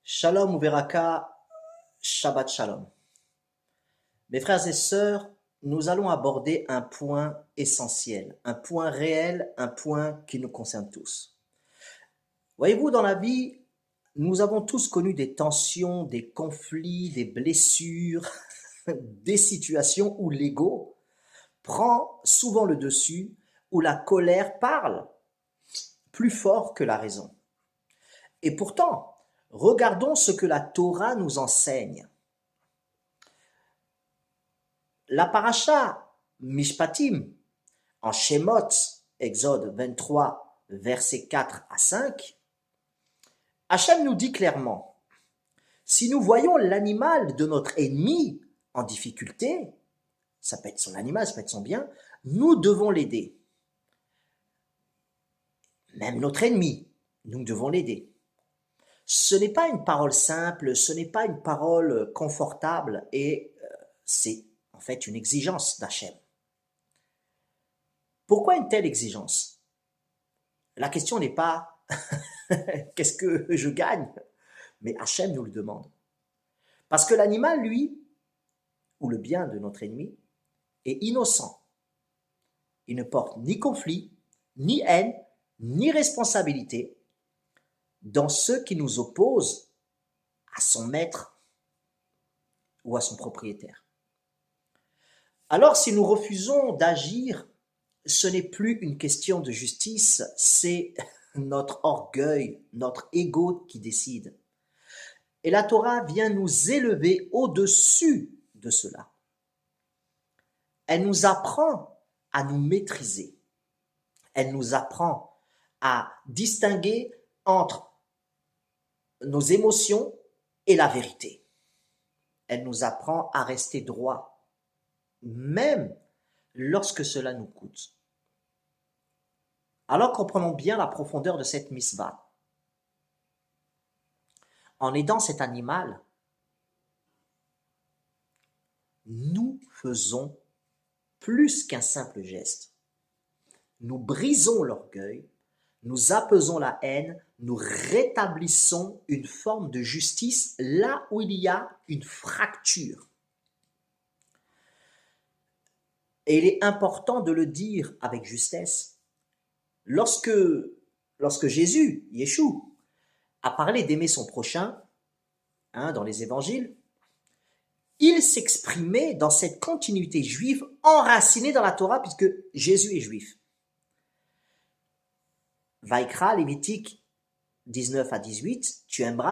Shalom Uberaka, Shabbat Shalom. Mes frères et sœurs, nous allons aborder un point essentiel, un point réel, un point qui nous concerne tous. Voyez-vous, dans la vie, nous avons tous connu des tensions, des conflits, des blessures, des situations où l'ego prend souvent le dessus, où la colère parle plus fort que la raison. Et pourtant, regardons ce que la Torah nous enseigne. La paracha Mishpatim, en Shemot, Exode 23, versets 4 à 5, Hachem nous dit clairement, si nous voyons l'animal de notre ennemi en difficulté, ça peut être son animal, ça peut être son bien, nous devons l'aider. Même notre ennemi, nous devons l'aider. Ce n'est pas une parole simple, ce n'est pas une parole confortable et c'est en fait une exigence d'Hachem. Pourquoi une telle exigence? La question n'est pas qu'est-ce que je gagne, mais Hachem nous le demande. Parce que l'animal, lui, ou le bien de notre ennemi, est innocent. Il ne porte ni conflit, ni haine, ni responsabilité dans ce qui nous oppose à son maître ou à son propriétaire. Alors, si nous refusons d'agir, ce n'est plus une question de justice, c'est notre orgueil, notre ego qui décide. Et la Torah vient nous élever au-dessus de cela. Elle nous apprend à nous maîtriser. Elle nous apprend à distinguer entre nos émotions et la vérité. Elle nous apprend à rester droit, même lorsque cela nous coûte. Alors comprenons bien la profondeur de cette mitzvah. En aidant cet animal, nous faisons plus qu'un simple geste. Nous brisons l'orgueil, nous apaisons la haine, nous rétablissons une forme de justice là où il y a une fracture. Et il est important de le dire avec justesse. Lorsque Jésus, Yeshua, a parlé d'aimer son prochain, dans les évangiles, il s'exprimait dans cette continuité juive enracinée dans la Torah puisque Jésus est juif. Vaikra, Lévitique 19 à 18, tu aimeras